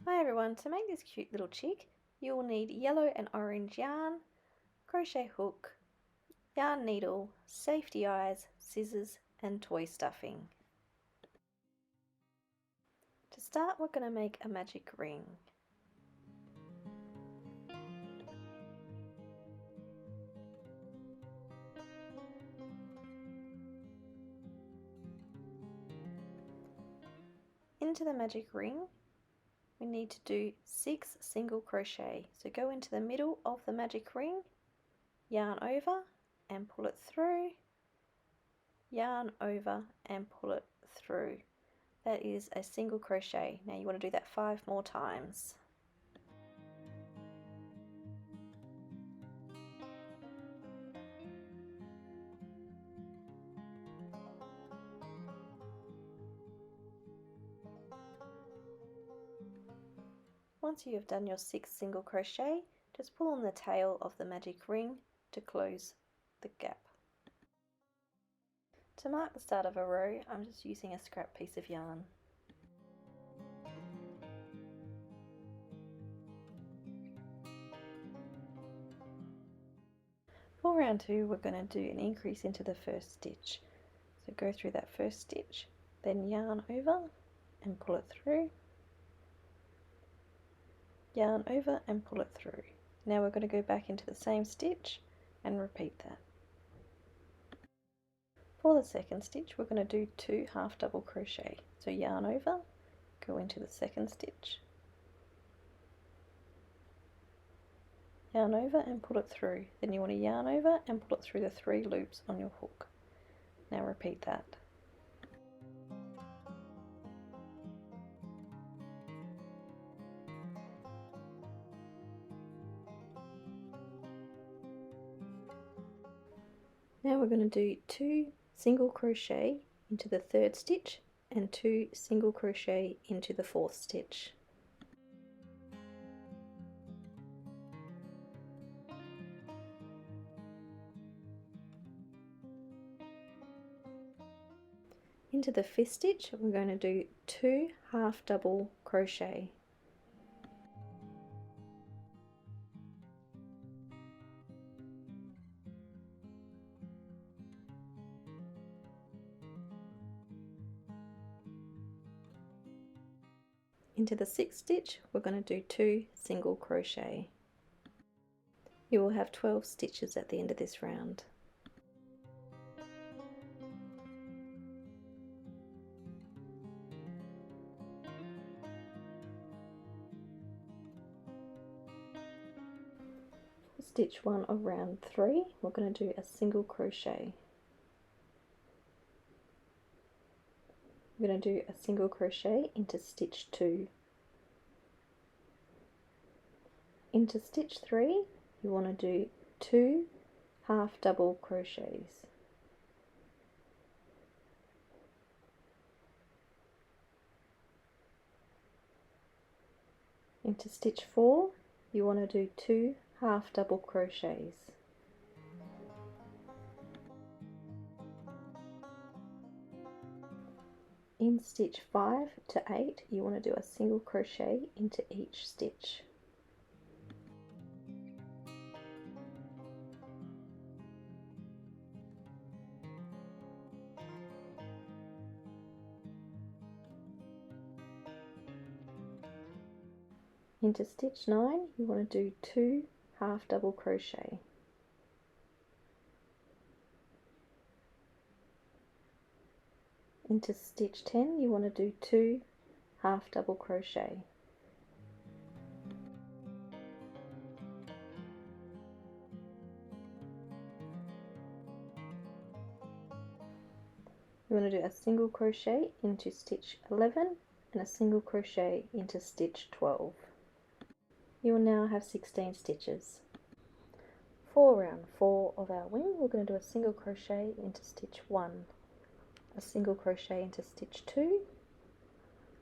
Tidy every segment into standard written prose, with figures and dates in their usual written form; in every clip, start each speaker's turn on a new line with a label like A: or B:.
A: Hi everyone, to make this cute little chick, you will need yellow and orange yarn, crochet hook, yarn needle, safety eyes, scissors and toy stuffing. To start, we're going to make a magic ring. Into the magic ring, we need to do 6 single crochet. So go into the middle of the magic ring, yarn over and pull it through, yarn over and pull it through. That is a single crochet. Now you want to do that 5 more times. Once you have done your 6 single crochet, just pull on the tail of the magic ring to close the gap. To mark the start of a row, I'm just using a scrap piece of yarn. For round 2, we're going to do an increase into the first stitch. So go through that first stitch, then yarn over and pull it through, yarn over and pull it through. Now we're going to go back into the same stitch and repeat that. For the second stitch, we're going to do 2 half double crochet. So yarn over, go into the second stitch, yarn over and pull it through. Then you want to yarn over and pull it through the 3 loops on your hook. Now repeat that. Now we're going to do 2 single crochet into the 3rd stitch and 2 single crochet into the 4th stitch. Into the 5th stitch, we're going to do 2 half double crochet. Into the 6th stitch, we're going to do 2 single crochet. You will have 12 stitches at the end of this round. For stitch 1 of round 3, we're going to do a single crochet. We're going to do a single crochet into stitch 2. Into stitch 3, you want to do 2 half double crochets. Into stitch 4, you want to do 2 half double crochets. In stitch 5 to 8, you want to do a single crochet into each stitch. Into stitch 9, you want to do 2 half double crochet. Into stitch 10, you want to do 2 half double crochet. You want to do a single crochet into stitch 11 and a single crochet into stitch 12. You will now have 16 stitches. For round 4 of our wing, we're going to do a single crochet into stitch 1, a single crochet into stitch 2,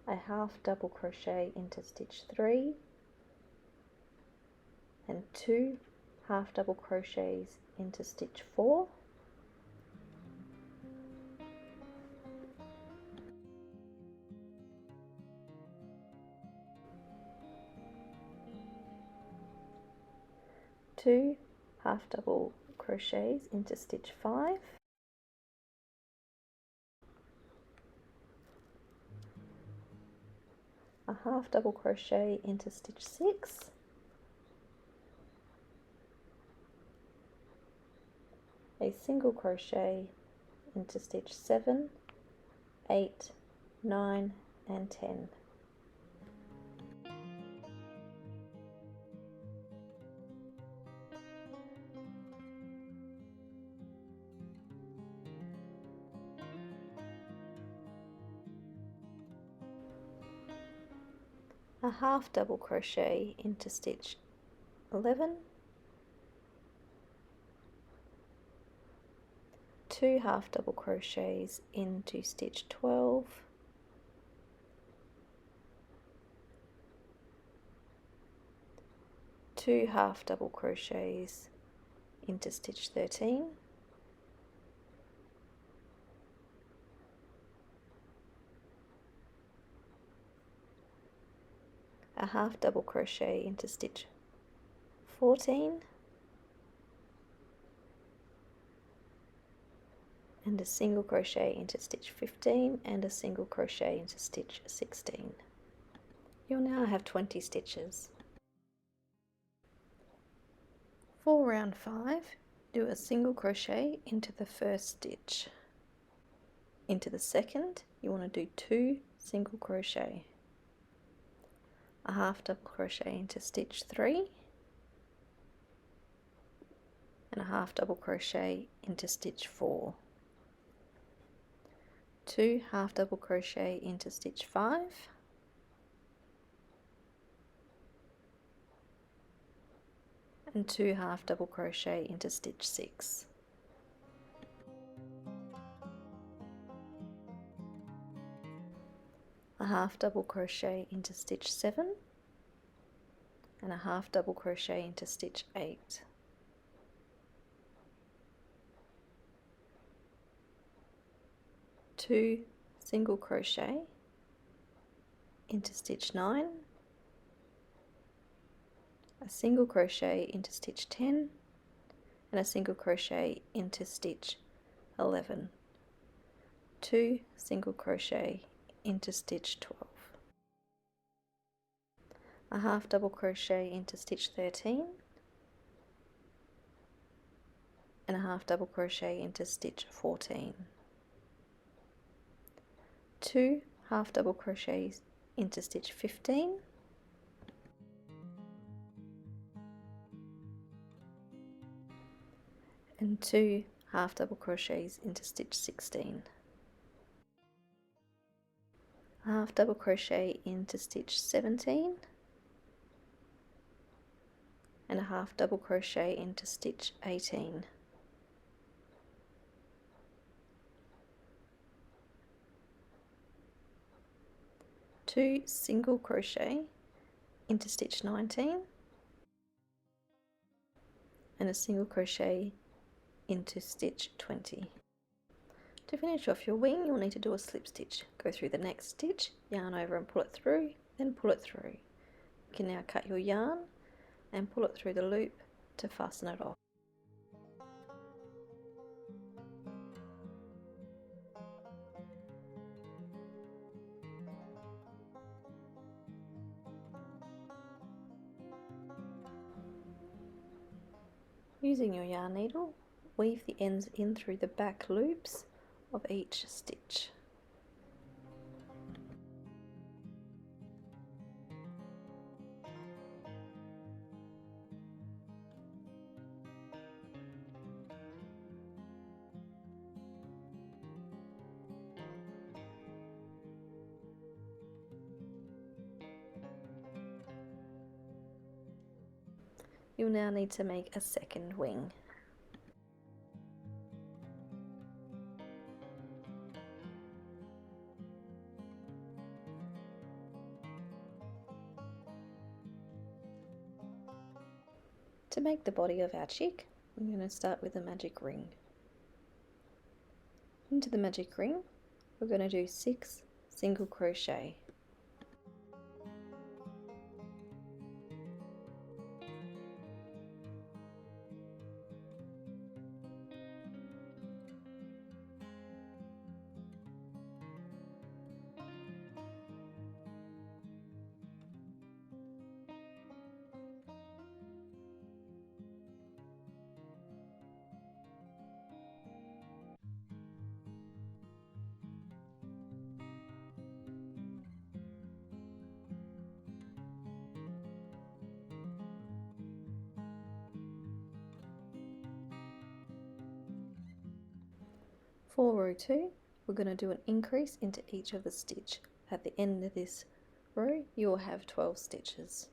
A: a half double crochet into stitch 3, and 2 half double crochets into stitch 4, 2 half double crochets into stitch 5, a half double crochet into stitch 6, a single crochet into stitch 7, 8, 9 and 10. A half double crochet into stitch 11, 2 half double crochets into stitch 12, two half double crochets into stitch 13, a half double crochet into stitch 14, and a single crochet into stitch 15 and a single crochet into stitch 16. You'll now have 20 stitches. For round 5, do a single crochet into the first stitch. Into the second, you want to do 2 single crochet, a half double crochet into stitch 3, and a half double crochet into stitch 4, 2 half double crochet into stitch 5, and 2 half double crochet into stitch 6. A half double crochet into stitch 7, and a half double crochet into stitch 8. Two single crochet into stitch 9, a single crochet into stitch 10, and a single crochet into stitch 11, 2 single crochet into stitch 12, a half double crochet into stitch 13, and a half double crochet into stitch 14, 2 half double crochets into stitch 15, and 2 half double crochets into stitch 16, a half double crochet into stitch 17, and a half double crochet into stitch 18, two single crochet into stitch 19, and a single crochet into stitch 20. To finish off your wing, you'll need to do a slip stitch. Go through the next stitch, yarn over and pull it through, then pull it through. You can now cut your yarn and pull it through the loop to fasten it off. Using your yarn needle, weave the ends in through the back loops of each stitch. You'll now need to make a second wing. To make the body of our chick, I'm going to start with a magic ring. Into the magic ring, we're going to do 6 single crochet. For row 2, we're going to do an increase into each of the stitch. At the end of this row, you will have 12 stitches.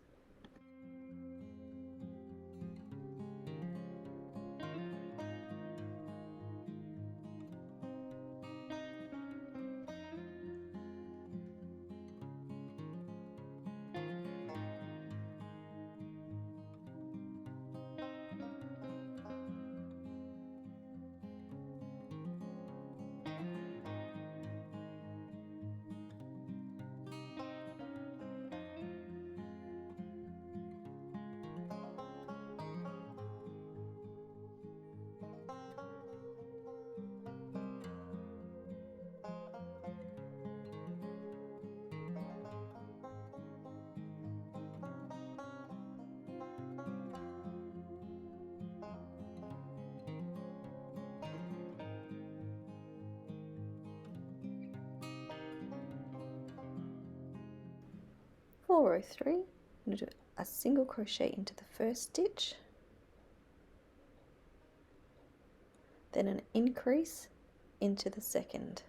A: For row 3, I'm going to do a single crochet into the first stitch, then an increase into the second.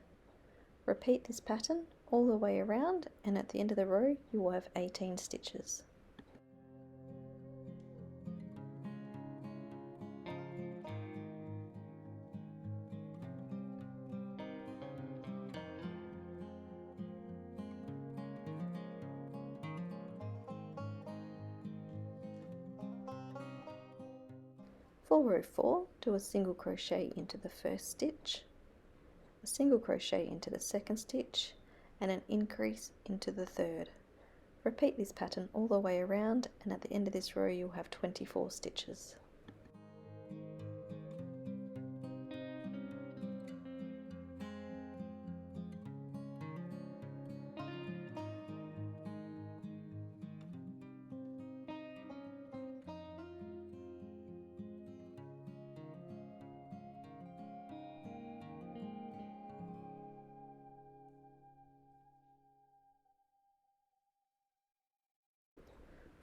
A: Repeat this pattern all the way around, and at the end of the row you will have 18 stitches. For row 4, do a single crochet into the first stitch, a single crochet into the second stitch, and an increase into the third. Repeat this pattern all the way around, and at the end of this row you'll have 24 stitches.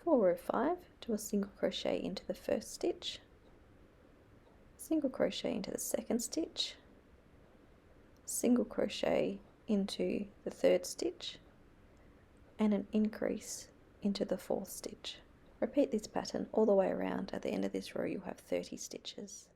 A: For row 5, do a single crochet into the first stitch, single crochet into the second stitch, single crochet into the third stitch, and an increase into the fourth stitch. Repeat this pattern all the way around. At the end of this row you'll have 30 stitches.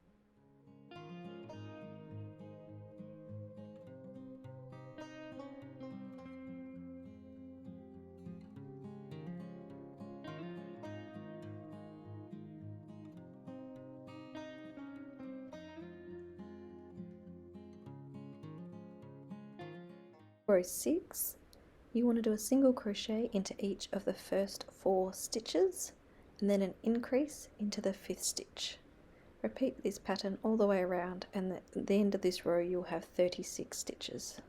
A: Row 6, you want to do a single crochet into each of the first 4 stitches, and then an increase into the 5th stitch. Repeat this pattern all the way around, and at the end of this row you'll have 36 stitches.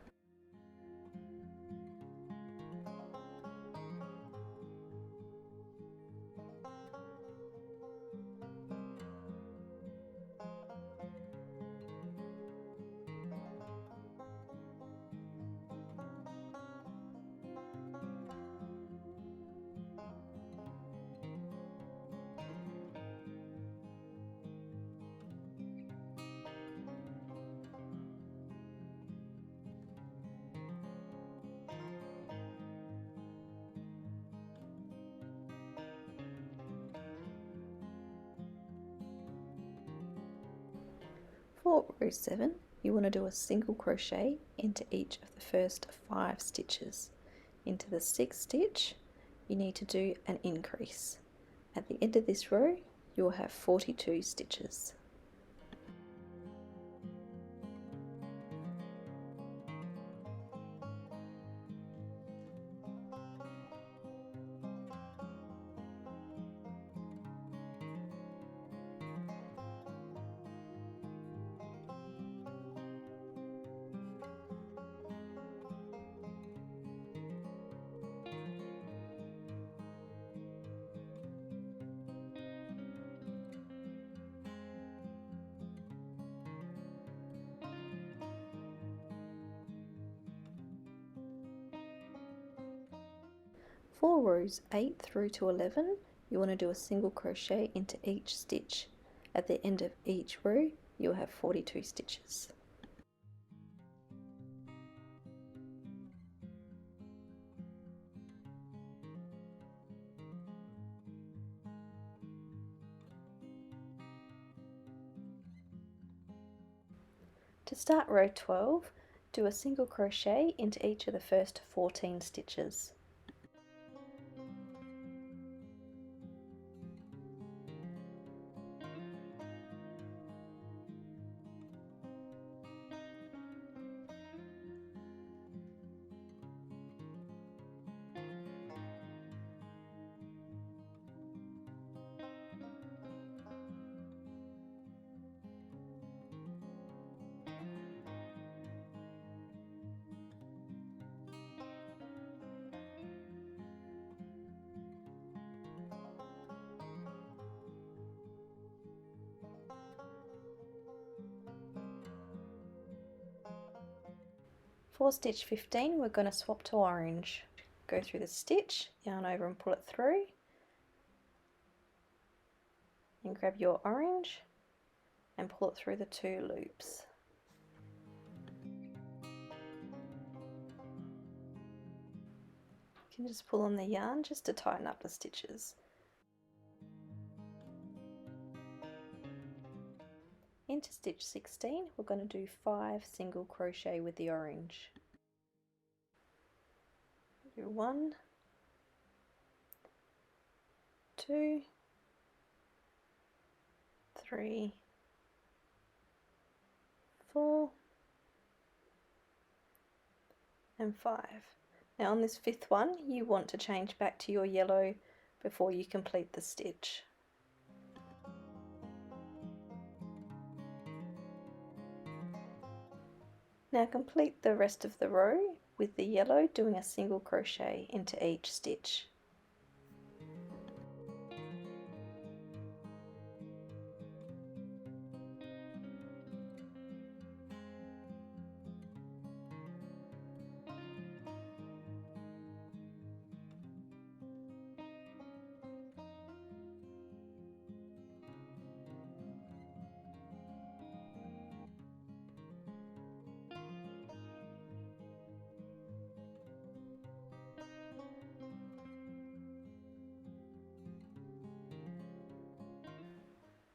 A: For row 7, you want to do a single crochet into each of the first 5 stitches. Into the 6th stitch, you need to do an increase. At the end of this row, you will have 42 stitches. For rows 8 through to 11, you want to do a single crochet into each stitch. At the end of each row, you'll have 42 stitches. To start row 12, do a single crochet into each of the first 14 stitches. For stitch 15, we're going to swap to orange. Go through the stitch, yarn over and pull it through, and grab your orange and pull it through the 2 loops. You can just pull on the yarn just to tighten up the stitches. Into stitch 16, we're going to do 5 single crochet with the orange. Do 1, 2, 3, 4, and 5. Now on this 5th one, you want to change back to your yellow before you complete the stitch. Now complete the rest of the row with the yellow, doing a single crochet into each stitch.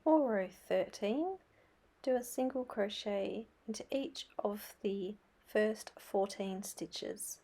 A: For row 13, do a single crochet into each of the first 14 stitches.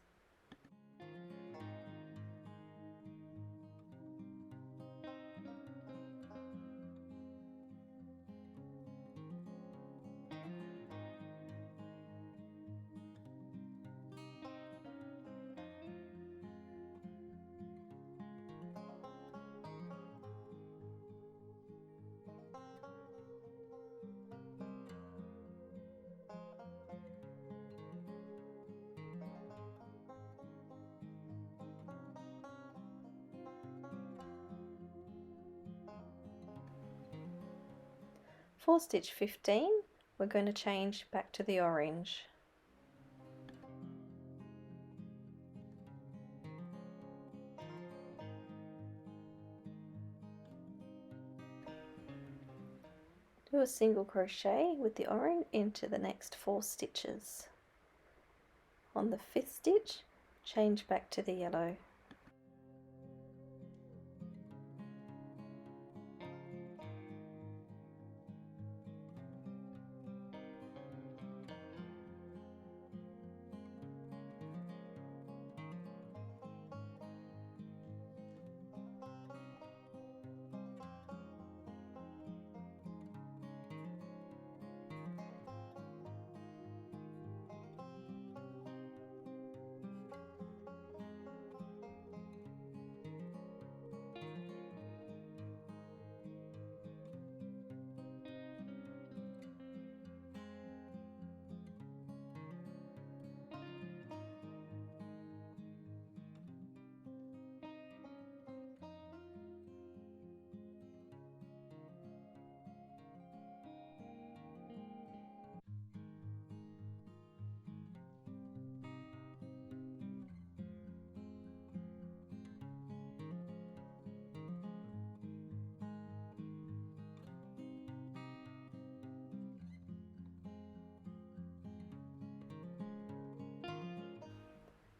A: For stitch 15, we're going to change back to the orange. Do a single crochet with the orange into the next 4 stitches. On the 5th stitch, change back to the yellow.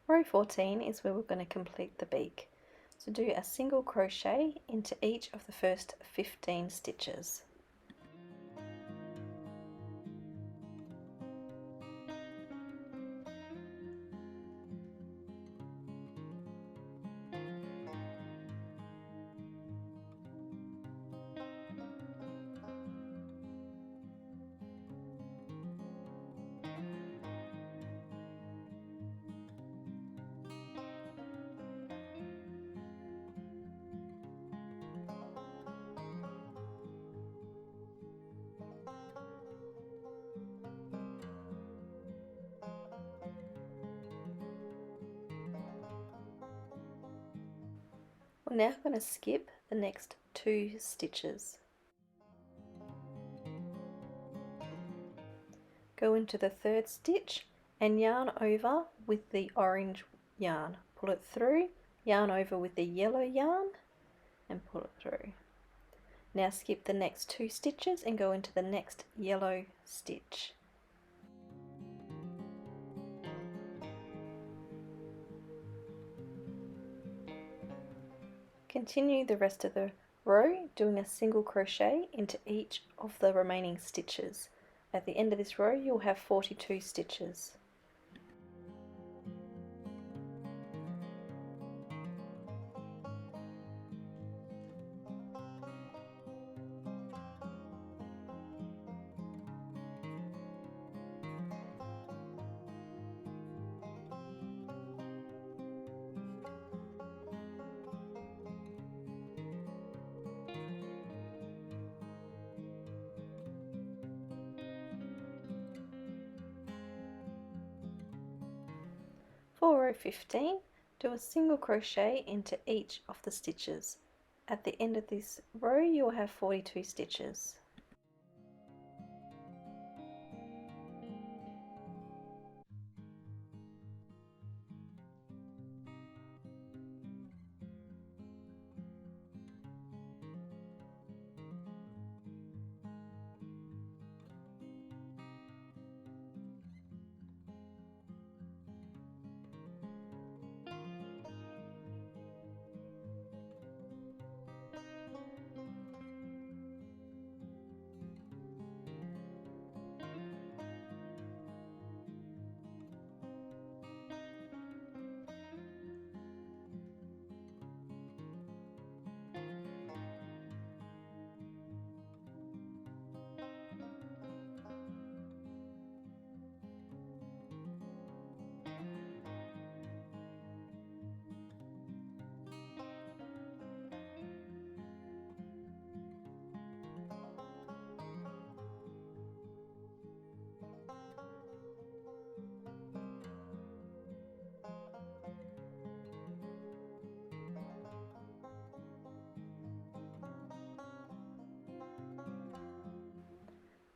A: Row 14 is where we're going to complete the beak. So do a single crochet into each of the first 15 stitches. We're now going to skip the next 2 stitches. Go into the 3rd stitch and yarn over with the orange yarn. Pull it through, yarn over with the yellow yarn and pull it through. Now skip the next 2 stitches and go into the next yellow stitch. Continue the rest of the row doing a single crochet into each of the remaining stitches. At the end of this row you'll have 42 stitches. For row 15, do a single crochet into each of the stitches. At the end of this row you will have 42 stitches.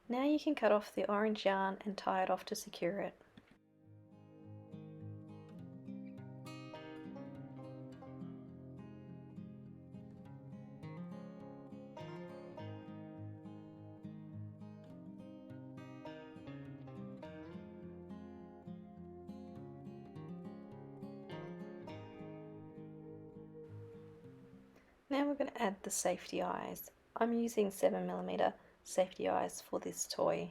A: Now you can cut off the orange yarn and tie it off to secure it. Now we're going to add the safety eyes. I'm using 7mm safety eyes for this toy.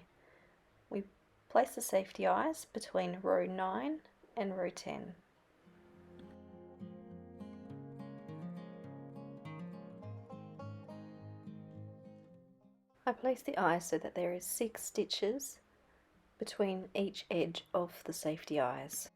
A: We place the safety eyes between row 9 and row 10. I place the eyes so that there is 6 stitches between each edge of the safety eyes.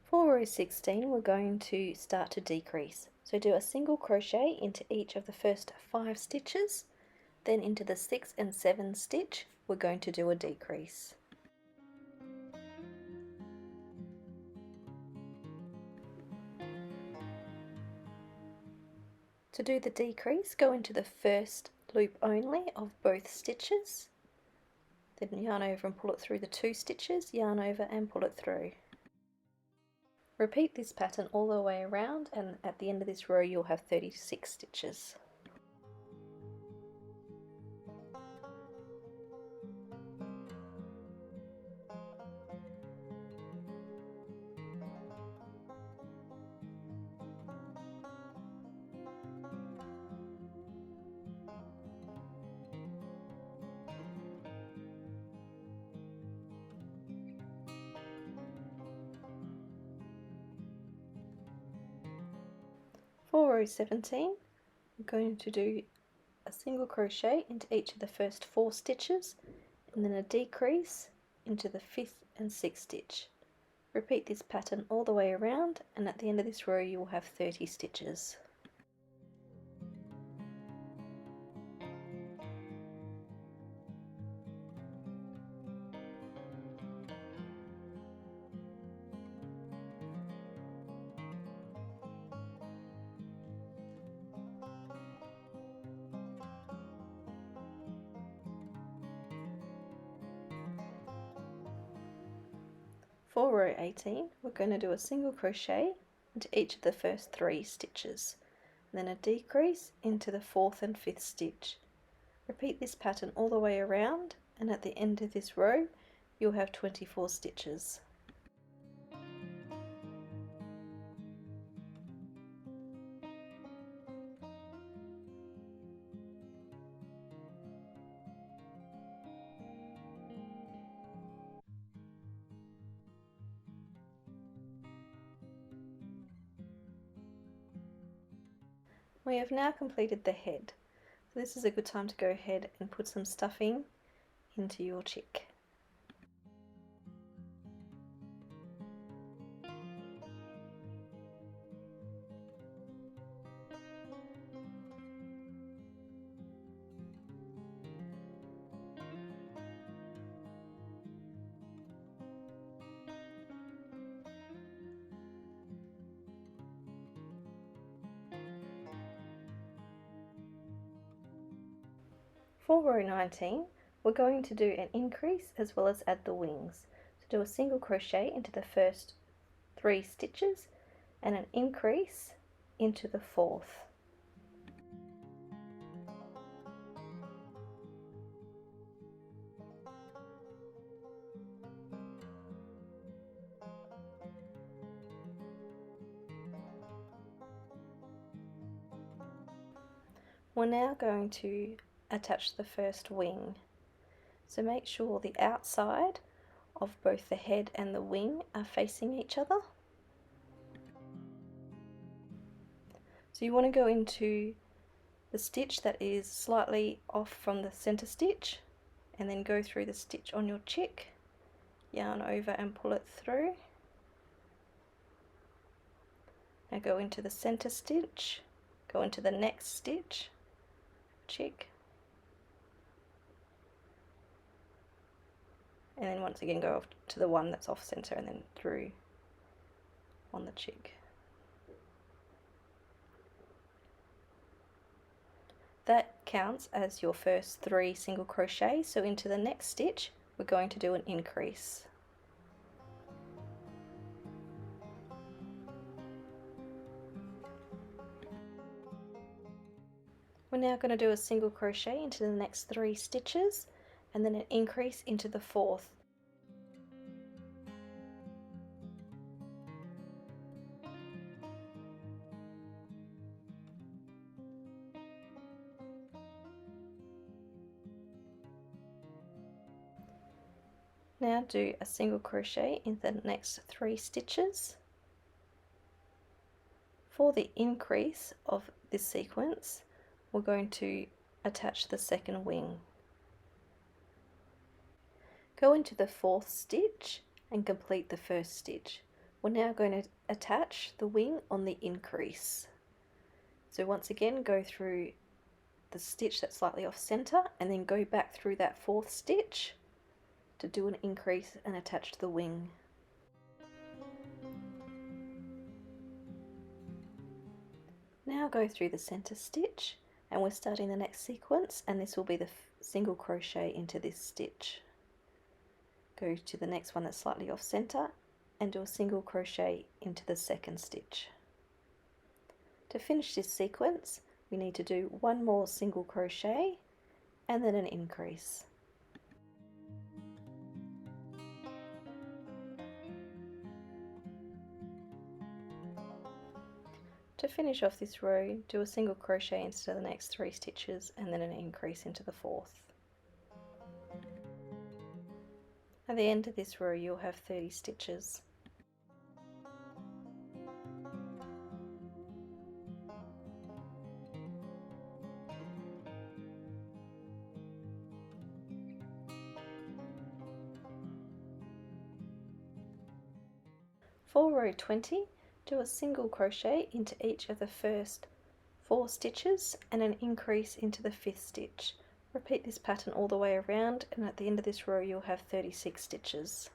A: For row 16 we're going to start to decrease. So do a single crochet into each of the first 5 stitches, then into the 6th and 7th stitch we're going to do a decrease. To do the decrease, go into the first loop only of both stitches, then yarn over and pull it through the 2 stitches, yarn over and pull it through. Repeat this pattern all the way around, and at the end of this row you'll have 36 stitches. For row 17, we're going to do a single crochet into each of the first 4 stitches and then a decrease into the 5th and 6th stitch. Repeat this pattern all the way around, and at the end of this row you will have 30 stitches. For row 18, we're going to do a single crochet into each of the first 3 stitches, then a decrease into the 4th and 5th stitch. Repeat this pattern all the way around, and at the end of this row you'll have 24 stitches. We have now completed the head, so this is a good time to go ahead and put some stuffing into your chick. For row 19, we're going to do an increase as well as add the wings. So do a single crochet into the first 3 stitches and an increase into the 4th. We're now going to attach the first wing. So make sure the outside of both the head and the wing are facing each other. So you want to go into the stitch that is slightly off from the center stitch and then go through the stitch on your chick, yarn over and pull it through. Now go into the center stitch, go into the next stitch, chick, and then once again go off to the one that's off center and then through on the chick. That counts as your first 3 single crochets, so into the next stitch we're going to do an increase. We're now going to do a single crochet into the next 3 stitches and then an increase into the 4th. Now do a single crochet in the next 3 stitches. For the increase of this sequence, we're going to attach the second wing. Go into the 4th stitch and complete the first stitch. We're now going to attach the wing on the increase. So once again go through the stitch that's slightly off center and then go back through that 4th stitch to do an increase and attach the wing. Now go through the center stitch and we're starting the next sequence, and this will be the single crochet into this stitch. Go to the next one that's slightly off center and do a single crochet into the second stitch. To finish this sequence we need to do one more single crochet and then an increase. To finish off this row, do a single crochet into the next 3 stitches and then an increase into the 4th. At the end of this row you'll have 30 stitches. For row 20, do a single crochet into each of the first 4 stitches and an increase into the 5th stitch. Repeat this pattern all the way around, and at the end of this row you'll have 36 stitches.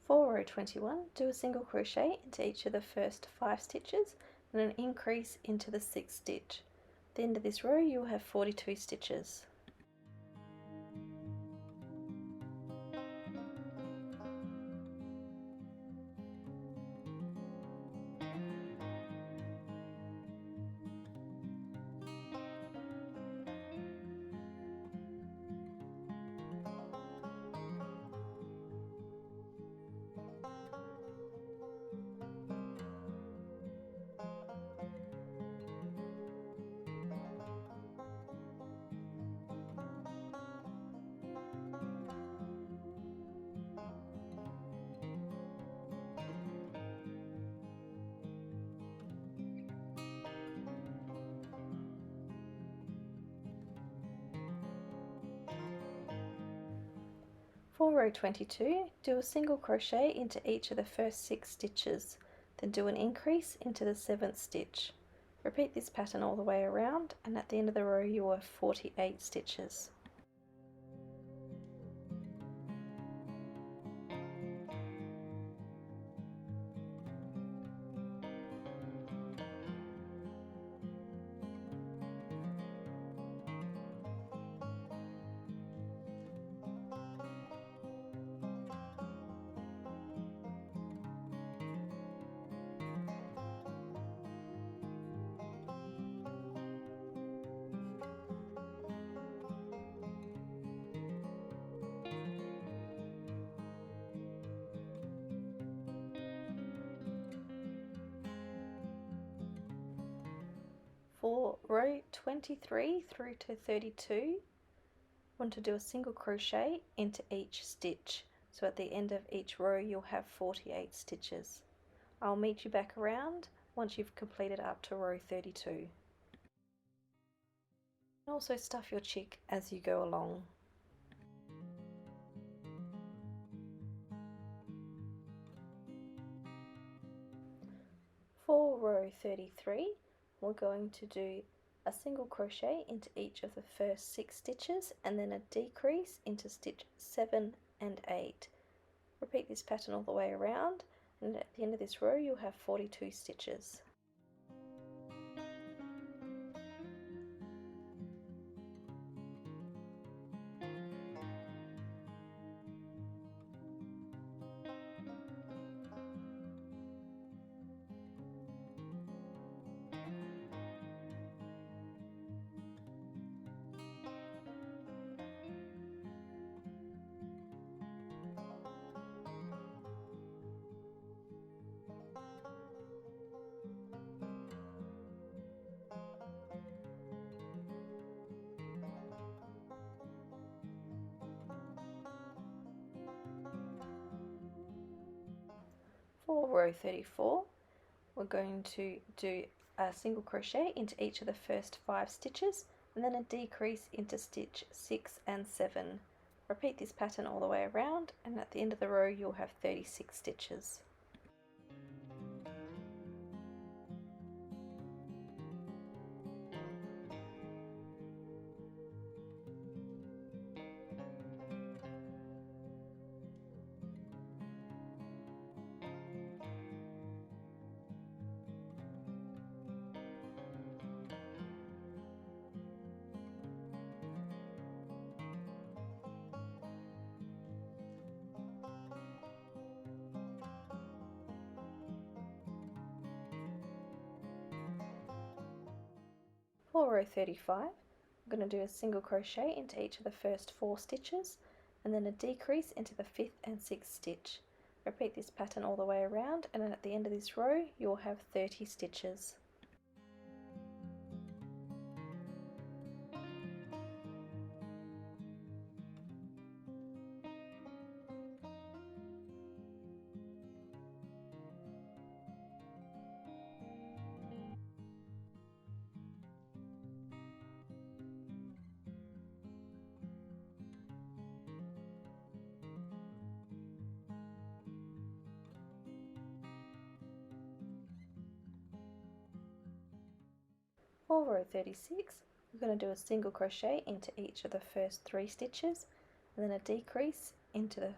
A: For row 21, do a single crochet into each of the first 5 stitches and an increase into the 6th stitch. At the end of this row you will have 42 stitches. For row 22, do a single crochet into each of the first 6 stitches, then do an increase into the 7th stitch. Repeat this pattern all the way around, and at the end of the row you will have 48 stitches. For row 23 through to 32, want to do a single crochet into each stitch. So at the end of each row you'll have 48 stitches. I'll meet you back around once you've completed up to row 32. Also stuff your chick as you go along. For row 33, we're going to do a single crochet into each of the first 6 stitches and then a decrease into stitch 7 and 8. Repeat this pattern all the way around, and at the end of this row you'll have 42 stitches. For row 34, we're going to do a single crochet into each of the first 5 stitches and then a decrease into stitch 6 and 7. Repeat this pattern all the way around, and at the end of the row you'll have 36 stitches. For row 35, I'm going to do a single crochet into each of the first 4 stitches and then a decrease into the 5th and 6th stitch. Repeat this pattern all the way around, and at the end of this row you'll have 30 stitches. For row 36, we're going to do a single crochet into each of the first 3 stitches and then a decrease into the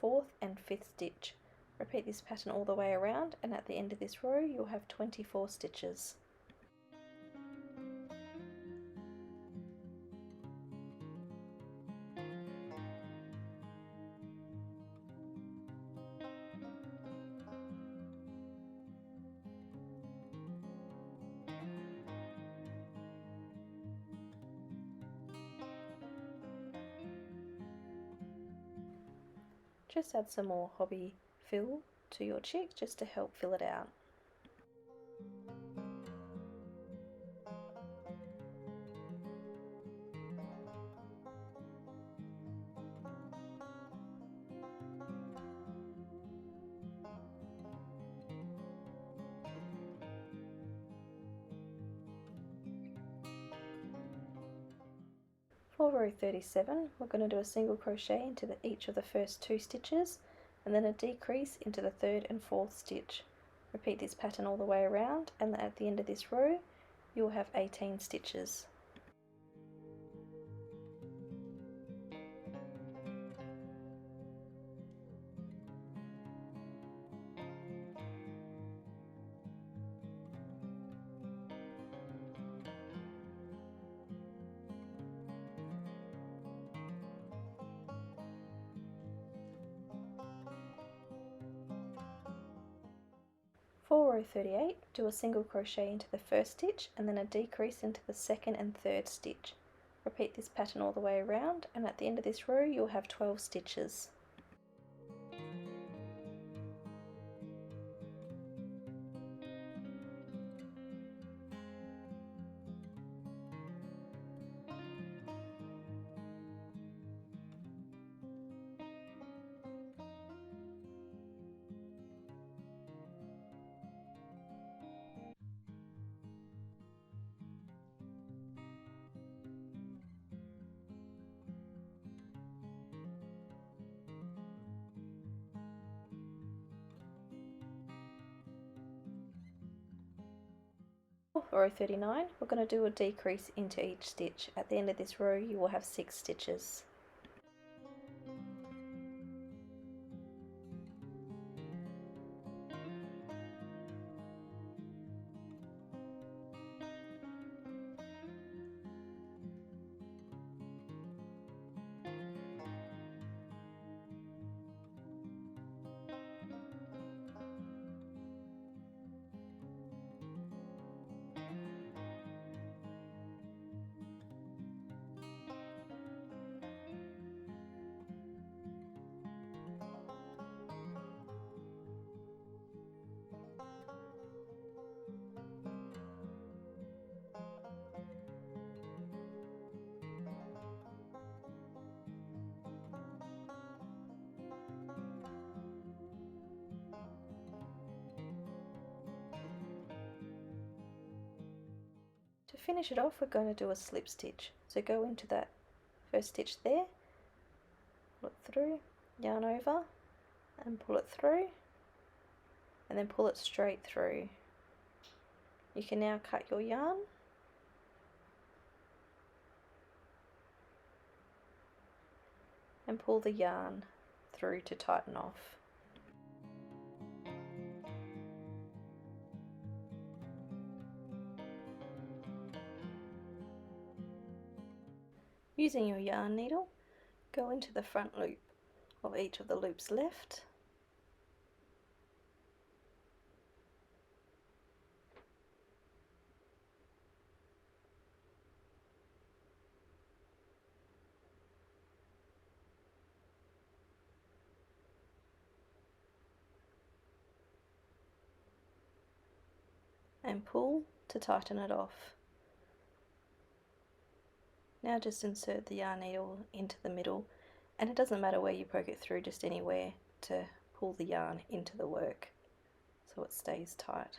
A: 4th and 5th stitch. Repeat this pattern all the way around, and at the end of this row you'll have 24 stitches. Just add some more hobby fill to your chick just to help fill it out. For row 37, we're going to do a single crochet into each of the first 2 stitches and then a decrease into the 3rd and 4th stitch. Repeat this pattern all the way around, and at the end of this row you'll have 18 stitches. For row 38, do a single crochet into the first stitch and then a decrease into the 2nd and 3rd stitch. Repeat this pattern all the way around, and at the end of this row you'll have 12 stitches. For row 39, we're going to do a decrease into each stitch. At the end of this row you will have 6 stitches. finish it off, we're going to do a slip stitch. So go into that first stitch there, pull it through, yarn over and pull it through, and then pull it straight through. You can now cut your yarn and pull the yarn through to tighten off. Using your yarn needle, go into the front loop of each of the loops left, and pull to tighten it off. Now just insert the yarn needle into the middle, and it doesn't matter where you poke it through, just anywhere to pull the yarn into the work so it stays tight.